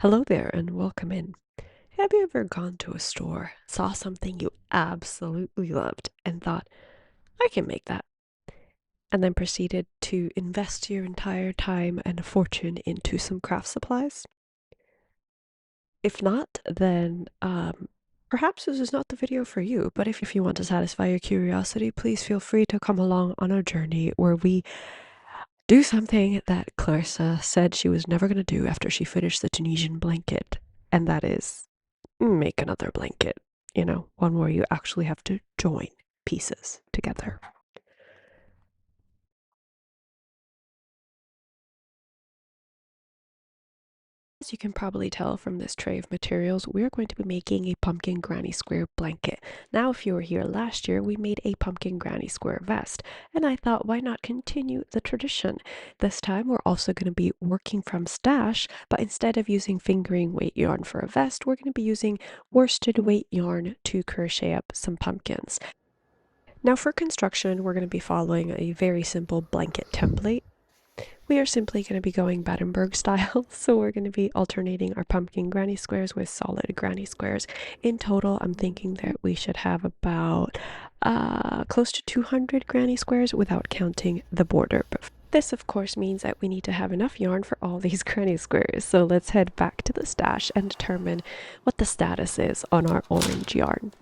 Hello there and welcome in. Have you ever gone to a store, saw something you absolutely loved, and thought, I can make that, and then proceeded to invest your entire time and fortune into some craft supplies? If not, then perhaps this is not the video for you, but if you want to satisfy your curiosity, please feel free to come along on our journey where we do something that Clarissa said she was never going to do after she finished the Tunisian blanket, and that is make another blanket, one where you actually have to join pieces together. As you can probably tell from this tray of materials, we're going to be making a pumpkin granny square blanket. Now, if you were here last year, we made a pumpkin granny square vest, and I thought, why not continue the tradition? This time, we're also going to be working from stash, but instead of using fingering weight yarn for a vest, we're going to be using worsted weight yarn to crochet up some pumpkins. Now for construction, we're going to be following a very simple blanket template. We are simply going to be going Battenberg style, so we're going to be alternating our pumpkin granny squares with solid granny squares. In total, I'm thinking that we should have about close to 200 granny squares without counting the border. But this, of course, means that we need to have enough yarn for all these granny squares. So let's head back to the stash and determine what the status is on our orange yarn.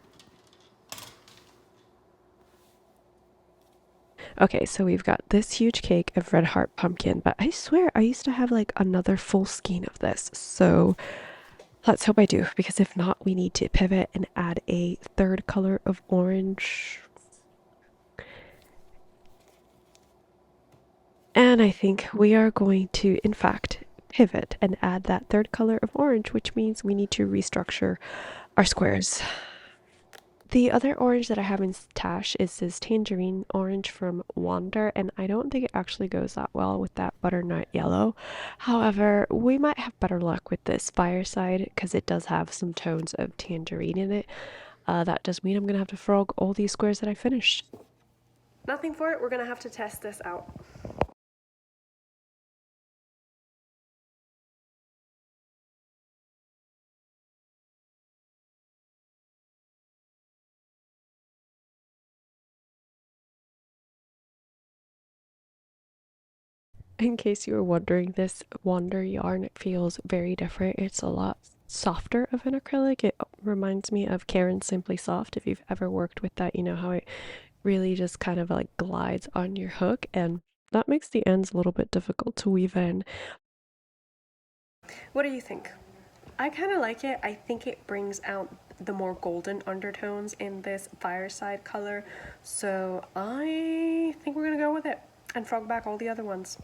Okay, so we've got this huge cake of red heart pumpkin, but I swear I used to have like another full skein of this. So let's hope I do, because if not, we need to pivot and add a third color of orange. And I think we are going to, in fact, pivot and add that third color of orange, which means we need to restructure our squares. The other orange that I have in stash is this tangerine orange from Wander, and I don't think it actually goes that well with that butternut yellow. However, we might have better luck with this fireside because it does have some tones of tangerine in it. That does mean I'm going to have to frog all these squares that I finished. Nothing for it, we're going to have to test this out. In case you were wondering, this Wander yarn feels very different. It's a lot softer of an acrylic. It reminds me of Karen Simply Soft. If you've ever worked with that, you know how it really just kind of like glides on your hook, and that makes the ends a little bit difficult to weave in. What do you think? I kind of like it. I think it brings out the more golden undertones in this fireside color, so I think we're gonna go with it and frog back all the other ones.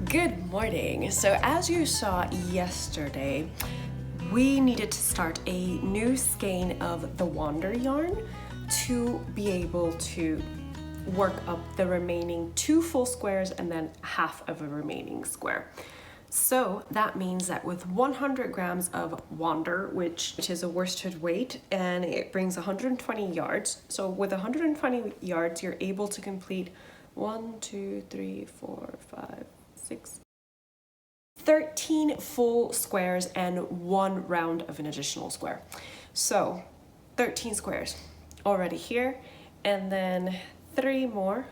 Good morning. So as you saw yesterday, we needed to start a new skein of the Wander yarn to be able to work up the remaining 2 full squares and then half of a remaining square. So that means that with 100 grams of Wander, which is a worsted weight, and it brings 120 yards. So with 120 yards, you're able to complete 1, 2, 3, 4, 5, 6, 13 full squares and 1 round of an additional square. So 13 squares already here, and then 3 more,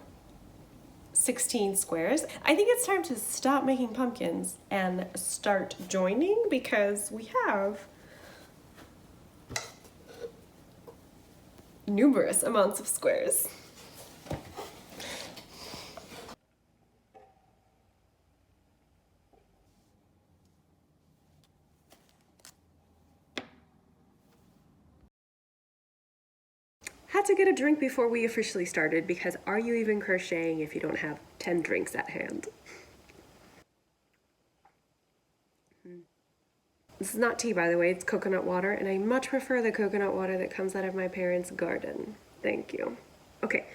16 squares. I think it's time to stop making pumpkins and start joining because we have numerous amounts of squares. Had to get a drink before we officially started because are you even crocheting if you don't have 10 drinks at hand? This is not tea, by the way, it's coconut water, and I much prefer the coconut water that comes out of my parents' garden. Thank you. Okay.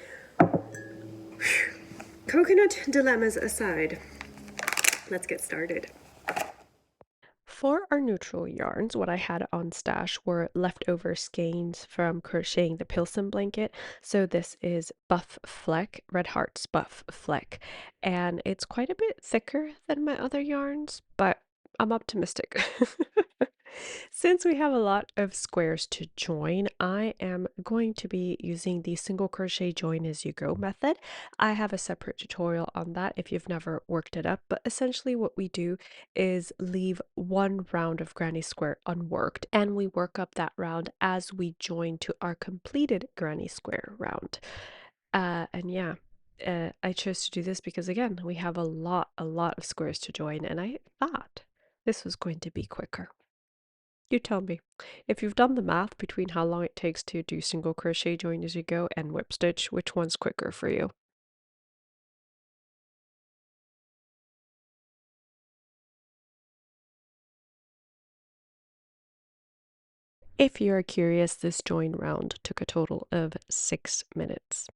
Coconut dilemmas aside, let's get started. For our neutral yarns, what I had on stash were leftover skeins from crocheting the Pilsen blanket. So this is Buff Fleck, Red Heart's Buff Fleck, and it's quite a bit thicker than my other yarns, but I'm optimistic. Since we have a lot of squares to join, I am going to be using the single crochet join as you go method. I have a separate tutorial on that if you've never worked it up, but essentially what we do is leave 1 round of granny square unworked, and we work up that round as we join to our completed granny square round. And yeah, I chose to do this because again, we have a lot of squares to join, and I thought this was going to be quicker. You tell me, if you've done the math between how long it takes to do single crochet join as you go and whip stitch, which one's quicker for you? If you're curious, this join round took a total of 6 minutes.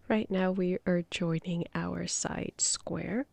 Right now we are joining our side square.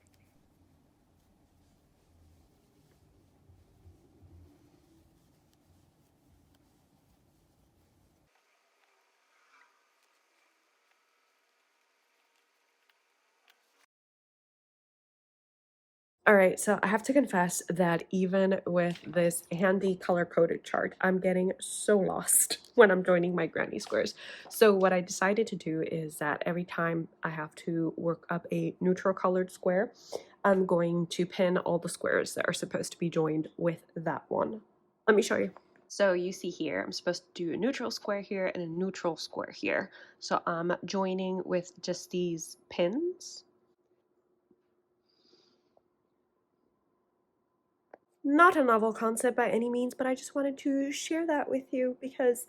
All right, so I have to confess that even with this handy color-coded chart, I'm getting so lost when I'm joining my granny squares. So what I decided to do is that every time I have to work up a neutral colored square, I'm going to pin all the squares that are supposed to be joined with that one. Let me show you. So you see here, I'm supposed to do a neutral square here and a neutral square here. So I'm joining with just these pins. Not a novel concept by any means, but I just wanted to share that with you because,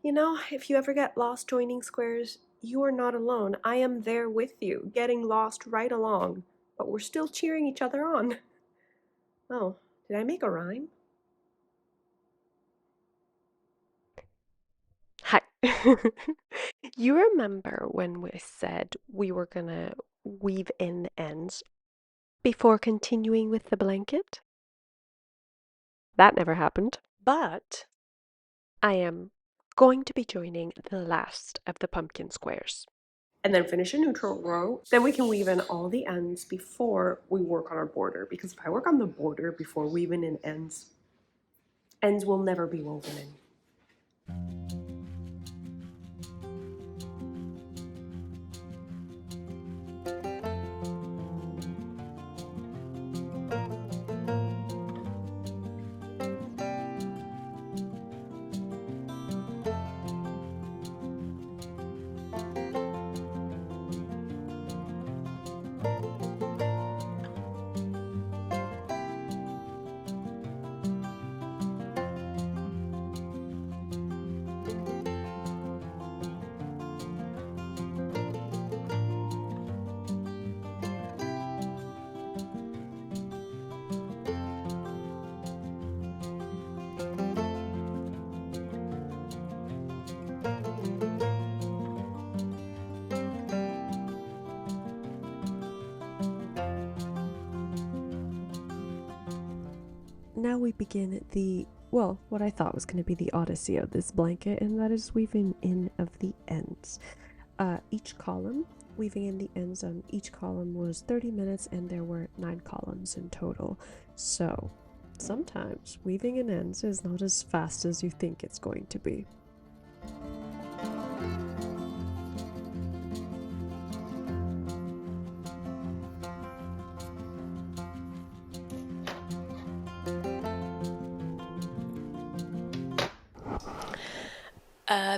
you know, if you ever get lost joining squares, you are not alone. I am there with you, getting lost right along, but we're still cheering each other on. Oh, did I make a rhyme? Hi. You remember when we said we were gonna weave in the ends before continuing with the blanket? That never happened. But I am going to be joining the last of the pumpkin squares. And then finish a neutral row. Then we can weave in all the ends before we work on our border. Because if I work on the border before weaving in ends, ends will never be woven in. now we begin well, what I thought was going to be the odyssey of this blanket, and that is weaving in of the ends. Weaving in the ends on each column was 30 minutes, and there were 9 columns in total. So sometimes weaving in ends is not as fast as you think it's going to be.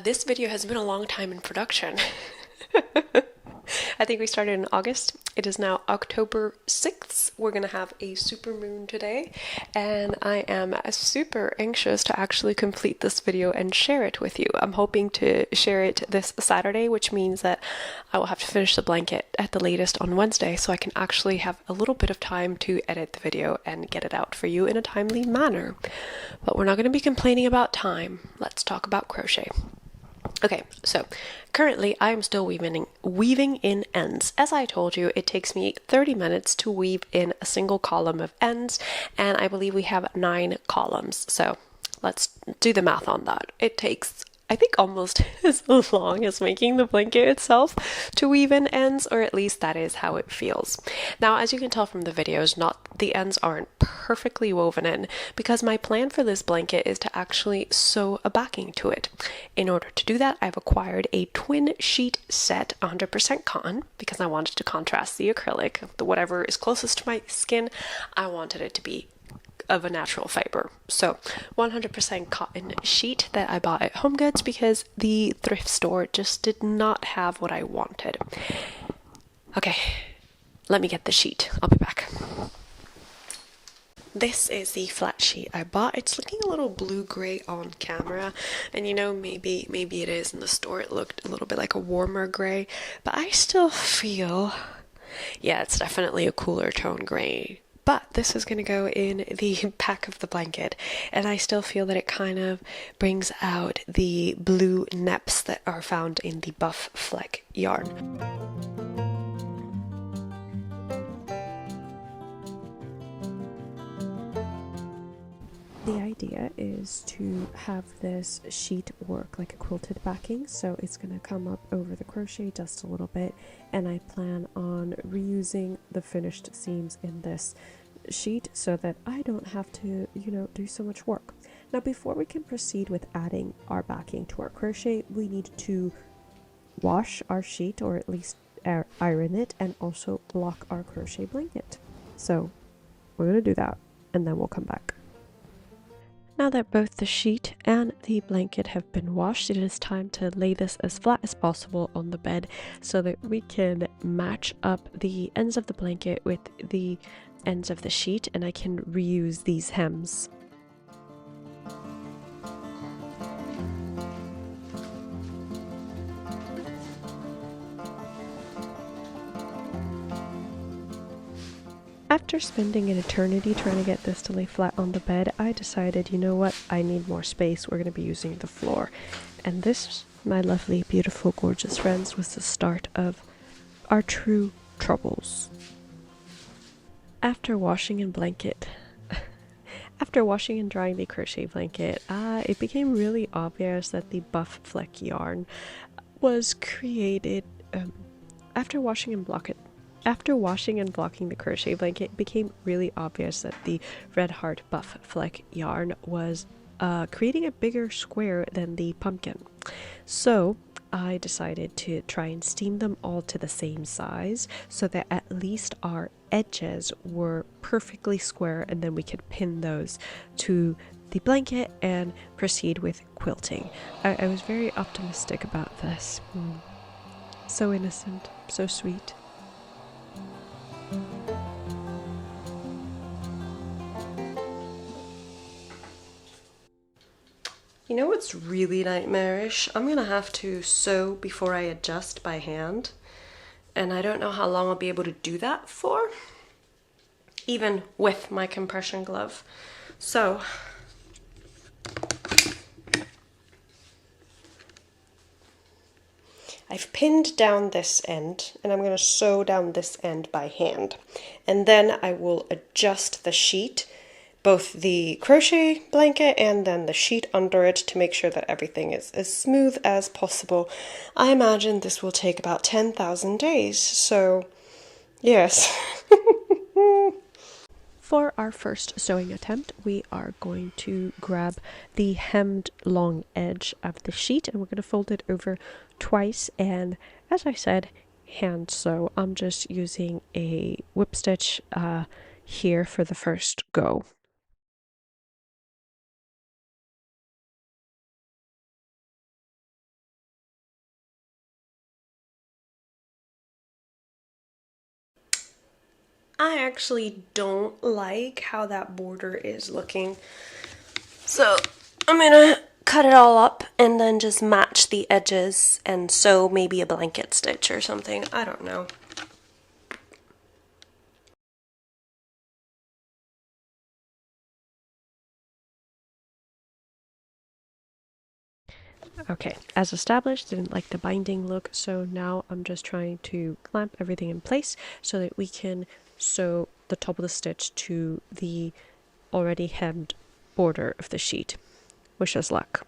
This video has been a long time in production. I think we started in August. It is now October 6th. We're gonna have a super moon today, and I am super anxious to actually complete this video and share it with you. I'm hoping to share it this Saturday, which means that I will have to finish the blanket at the latest on Wednesday, so I can actually have a little bit of time to edit the video and get it out for you in a timely manner. But we're not going to be complaining about time. Let's talk about crochet. Okay, so currently I am still weaving in ends. As I told you, it takes me 30 minutes to weave in a single column of ends, and I believe we have 9 columns. So let's do the math on that. It takes, I think, almost as long as making the blanket itself to weave in ends, or at least that is how it feels. Now, as you can tell from the videos, the ends aren't perfectly woven in, because my plan for this blanket is to actually sew a backing to it. In order to do that, I've acquired a twin sheet set, 100% cotton, because I wanted to contrast the acrylic. Whatever is closest to my skin, I wanted it to be of a natural fiber. So 100% cotton sheet that I bought at Home Goods because the thrift store just did not have what I wanted. Okay, let me get the sheet. I'll be back. This is the flat sheet I bought. It's looking a little blue-gray on camera, and you know, maybe it is in the store. It looked a little bit like a warmer gray, but I still feel, yeah, it's definitely a cooler tone gray. But this is going to go in the back of the blanket, and I still feel that it kind of brings out the blue neps that are found in the buff fleck yarn. The idea is to have this sheet work like a quilted backing, so it's going to come up over the crochet just a little bit, and I plan on reusing the finished seams in this sheet so that I don't have to, do so much work. Now, before we can proceed with adding our backing to our crochet, we need to wash our sheet, or at least iron it, and also block our crochet blanket. So we're going to do that, and then we'll come back. Now that both the sheet and the blanket have been washed, it is time to lay this as flat as possible on the bed so that we can match up the ends of the blanket with the ends of the sheet, and I can reuse these hems. After spending an eternity trying to get this to lay flat on the bed, I decided, you know what, I need more space. We're going to be using the floor. And this, my lovely, beautiful, gorgeous friends, was the start of our true troubles. After washing and drying the crochet blanket, it became really obvious that the buff fleck yarn was created after washing and blocking the crochet blanket. It became really obvious that the Red Heart buff fleck yarn was creating a bigger square than the pumpkin. So I decided to try and steam them all to the same size so that at least our edges were perfectly square, and then we could pin those to the blanket and proceed with quilting. I was very optimistic about this. So innocent, so sweet. You know what's really nightmarish? I'm gonna have to sew before I adjust by hand, and I don't know how long I'll be able to do that for, even with my compression glove. So I've pinned down this end, and I'm going to sew down this end by hand, and then I will adjust the sheet both the crochet blanket and then the sheet under it to make sure that everything is as smooth as possible. I imagine this will take about 10,000 days, so yes. For our first sewing attempt, we are going to grab the hemmed long edge of the sheet and we're going to fold it over twice, and as I said, hand sew. I'm just using a whip stitch here for the first go. I actually don't like how that border is looking, so I'm gonna cut it all up and then just match the edges and sew maybe a blanket stitch or something. I don't know. Okay, as established, didn't like the binding look, so now I'm just trying to clamp everything in place so that we can sew the top of the stitch to the already hemmed border of the sheet. Wish us luck.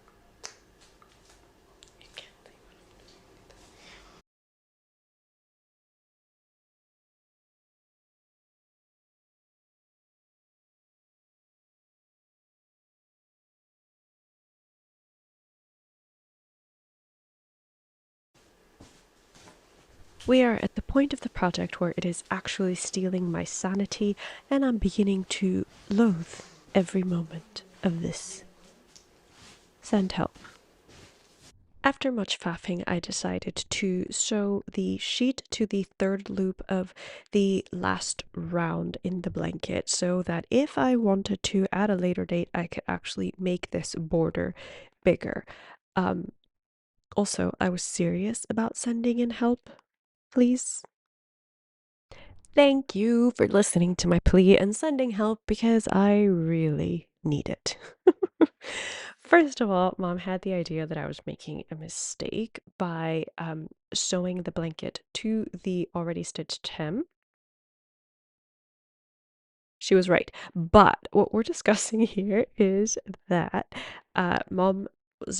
We are at the point of the project where it is actually stealing my sanity, and I'm beginning to loathe every moment of this. Send help. After much faffing, I decided to sew the sheet to the third loop of the last round in the blanket so that if I wanted to at a later date, I could actually make this border bigger. Also, I was serious about sending in help. Please. Thank you for listening to my plea and sending help because I really need it. First of all, Mom had the idea that I was making a mistake by sewing the blanket to the already stitched hem. She was right. But what we're discussing here is that Mom's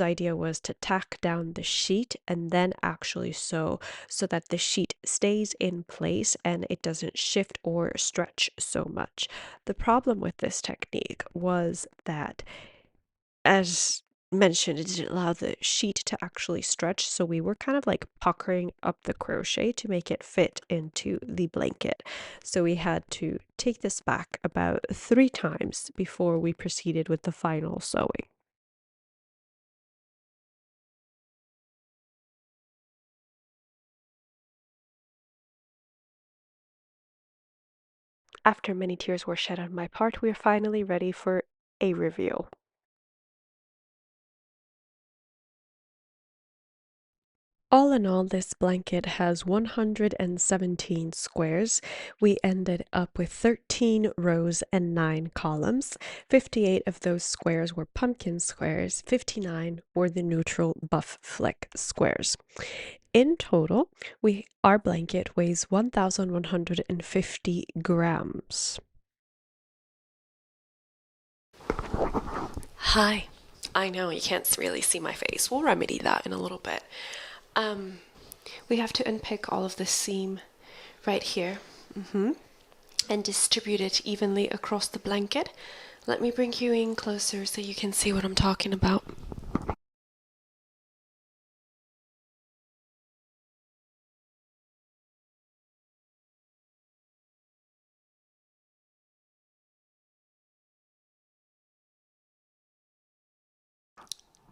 idea was to tack down the sheet and then actually sew so that the sheet stays in place and it doesn't shift or stretch so much. The problem with this technique was that, as mentioned, it didn't allow the sheet to actually stretch, so we were kind of like puckering up the crochet to make it fit into the blanket. So we had to take this back about 3 times before we proceeded with the final sewing. After many tears were shed on my part, we are finally ready for a reveal. All in all, this blanket has 117 squares. We ended up with 13 rows and 9 columns. 58 of those squares were pumpkin squares, 59 were the neutral buff flick squares. In total, our blanket weighs 1,150 grams. Hi. I know you can't really see my face. We'll remedy that in a little bit. Um, we have to unpick all of this seam right here. And distribute it evenly across the blanket. Let me bring you in closer so you can see what I'm talking about.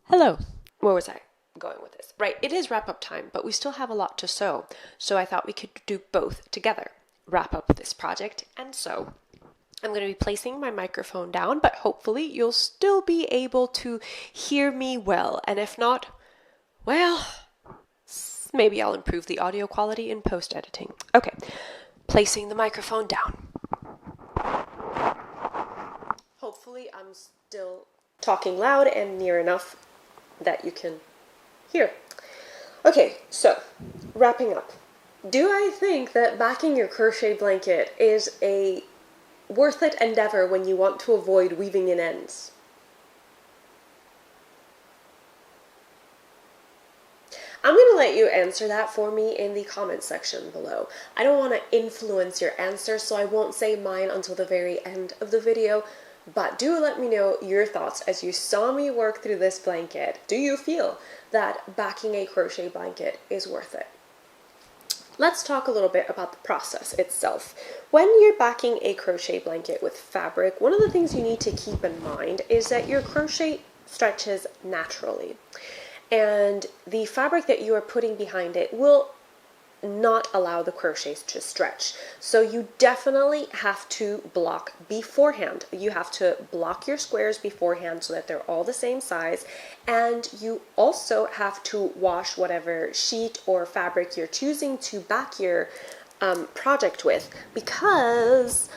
Hello. Where was I going with this? Right, it is wrap up time, but we still have a lot to sew. So I thought we could do both together. Wrap up this project and sew. I'm going to be placing my microphone down, but hopefully you'll still be able to hear me well. And if not, well, maybe I'll improve the audio quality in post editing. Okay, placing the microphone down. Hopefully I'm still talking loud and near enough that you can hear. Okay, so wrapping up. Do I think that backing your crochet blanket is a worth it endeavor when you want to avoid weaving in ends? I'm going to let you answer that for me in the comment section below. I don't want to influence your answer, so I won't say mine until the very end of the video, but do let me know your thoughts as you saw me work through this blanket. Do you feel that backing a crochet blanket is worth it? Let's talk a little bit about the process itself. When you're backing a crochet blanket with fabric, one of the things you need to keep in mind is that your crochet stretches naturally. And the fabric that you are putting behind it will not allow the crochets to stretch. So you definitely have to block beforehand. You have to block your squares beforehand so that they're all the same size. And you also have to wash whatever sheet or fabric you're choosing to back your project with, because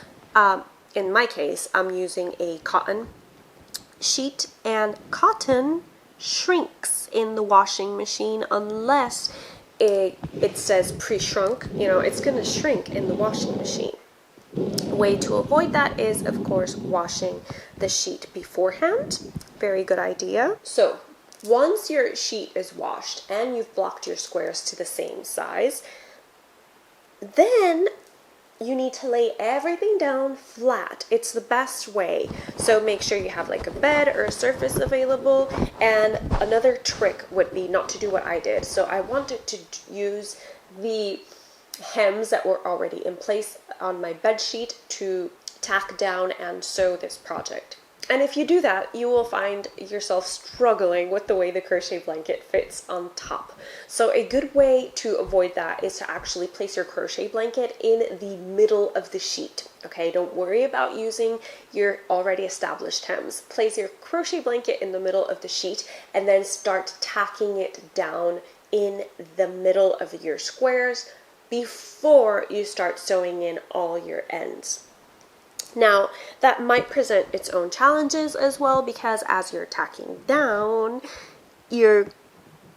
in my case, I'm using a cotton sheet, and cotton shrinks in the washing machine unless it says pre-shrunk. You know, it's going to shrink in the washing machine. A way to avoid that is, of course, washing the sheet beforehand. Very good idea. So once your sheet is washed and you've blocked your squares to the same size, then you need to lay everything down flat. It's the best way. So make sure you have like a bed or a surface available. And another trick would be not to do what I did. So I wanted to use the hems that were already in place on my bed sheet to tack down and sew this project. And if you do that, you will find yourself struggling with the way the crochet blanket fits on top. So a good way to avoid that is to actually place your crochet blanket in the middle of the sheet. Okay, don't worry about using your already established hems. Place your crochet blanket in the middle of the sheet and then start tacking it down in the middle of your squares before you start sewing in all your ends. Now, that might present its own challenges as well, because as you're tacking down your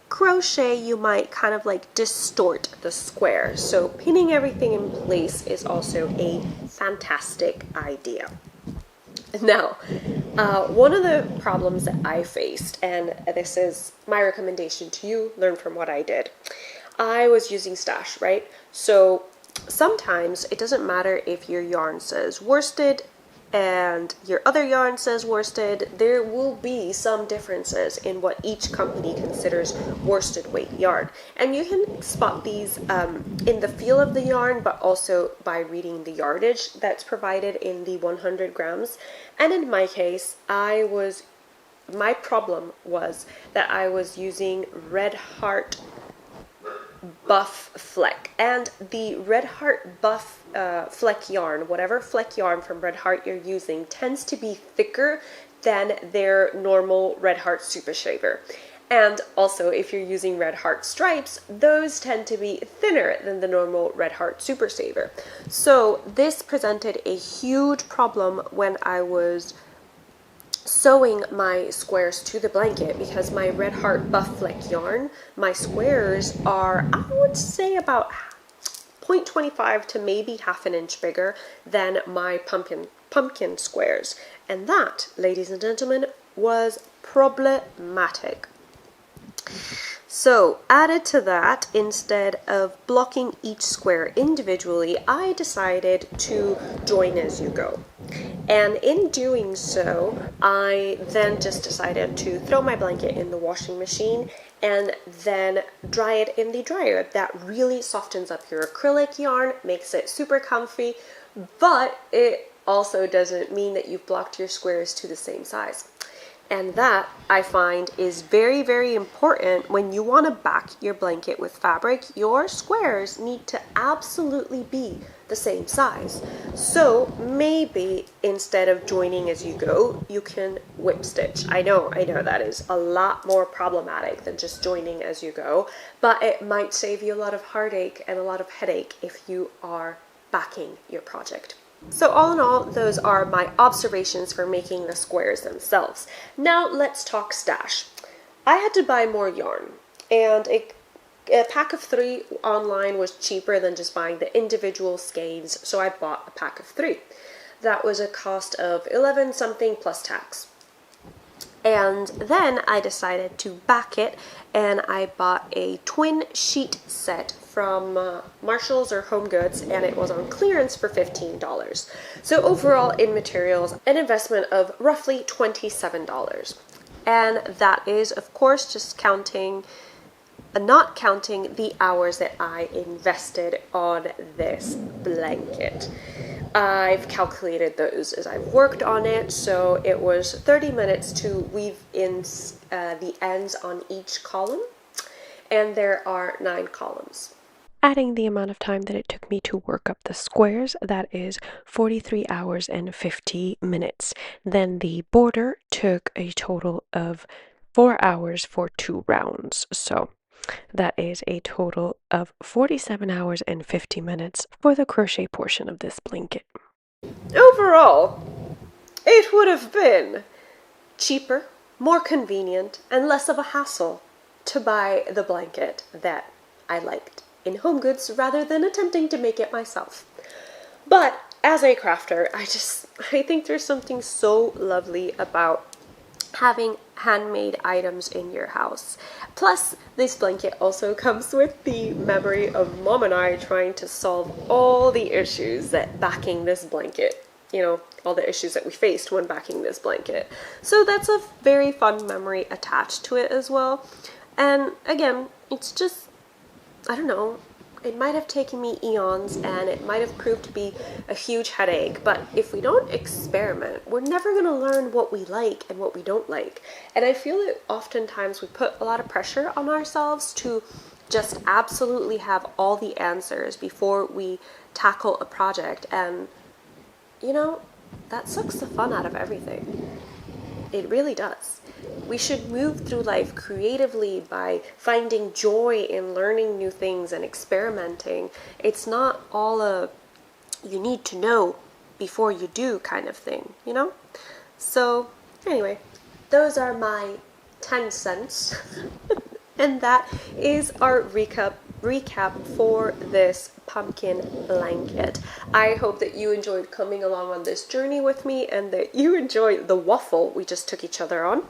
crochet, you might kind of like distort the square. So pinning everything in place is also a fantastic idea. Now, one of the problems that I faced, and this is my recommendation to you, learn from what I did. I was using stash, right? So sometimes it doesn't matter if your yarn says worsted and your other yarn says worsted, there will be some differences in what each company considers worsted weight yarn. And you can spot these in the feel of the yarn, but also by reading the yardage that's provided in the 100 grams. And in my case, my problem was that I was using Red Heart Buff Fleck, and the Red Heart Buff Fleck yarn, whatever Fleck yarn from Red Heart you're using, tends to be thicker than their normal Red Heart Super Shaver. And also, if you're using Red Heart stripes, those tend to be thinner than the normal Red Heart Super Shaver. So this presented a huge problem when I was sewing my squares to the blanket, because my Red Heart Buff Fleck yarn, my squares are, I would say, about 0.25 to maybe half an inch bigger than my pumpkin squares. And that, ladies and gentlemen, was problematic. So, added to that, instead of blocking each square individually, I decided to join as you go. And in doing so, I then just decided to throw my blanket in the washing machine and then dry it in the dryer. That really softens up your acrylic yarn, makes it super comfy, but it also doesn't mean that you've blocked your squares to the same size. And that, I find, is very, very important when you want to back your blanket with fabric. Your squares need to absolutely be the same size. So maybe instead of joining as you go, you can whip stitch. I know that is a lot more problematic than just joining as you go, but it might save you a lot of heartache and a lot of headache if you are backing your project. So all in all, those are my observations for making the squares themselves. Now let's talk stash. I had to buy more yarn, and a pack of 3 online was cheaper than just buying the individual skeins, so I bought a pack of 3. That was a cost of 11 something plus tax. And then I decided to back it, and I bought a twin sheet set from Marshalls or Home Goods, and it was on clearance for $15. So overall in materials, an investment of roughly $27. And that is, of course, just not counting the hours that I invested on this blanket. I've calculated those as I've worked on it, so it was 30 minutes to weave in the ends on each column, and there are 9 columns. Adding the amount of time that it took me to work up the squares, that is 43 hours and 50 minutes. Then the border took a total of 4 hours for 2 rounds, so that is a total of 47 hours and 50 minutes for the crochet portion of this blanket. Overall, it would have been cheaper, more convenient, and less of a hassle to buy the blanket that I liked in Home Goods rather than attempting to make it myself. But as a crafter, I think there's something so lovely about having handmade items in your house. Plus, this blanket also comes with the memory of Mom and I trying to solve all the issues that backing this blanket, all the issues that we faced when backing this blanket. So that's a very fun memory attached to it as well. And again, it's just, I don't know, it might have taken me eons and it might have proved to be a huge headache, but if we don't experiment, we're never going to learn what we like and what we don't like. And I feel that oftentimes we put a lot of pressure on ourselves to just absolutely have all the answers before we tackle a project, and that sucks the fun out of everything. It really does. We should move through life creatively by finding joy in learning new things and experimenting. It's not all a you need to know before you do kind of thing, So anyway, those are my 10 cents. And that is our recap for this pumpkin blanket. I hope that you enjoyed coming along on this journey with me and that you enjoyed the waffle we just took each other on.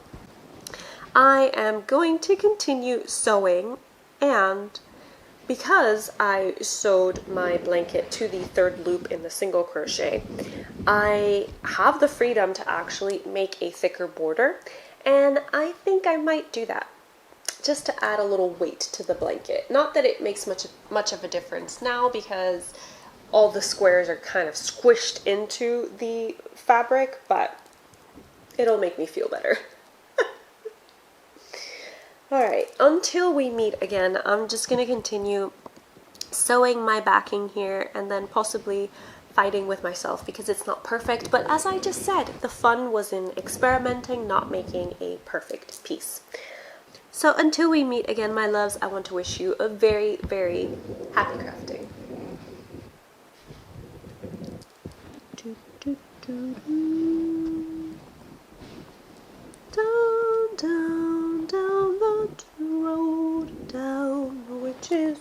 I am going to continue sewing, and because I sewed my blanket to the 3rd loop in the single crochet, I have the freedom to actually make a thicker border, and I think I might do that just to add a little weight to the blanket. Not that it makes much of a difference now, because all the squares are kind of squished into the fabric, but it'll make me feel better. Alright, until we meet again, I'm just going to continue sewing my backing here and then possibly fighting with myself because it's not perfect. But as I just said, the fun was in experimenting, not making a perfect piece. So until we meet again, my loves, I want to wish you a very, very happy crafting. Down, down, down the road, down, which is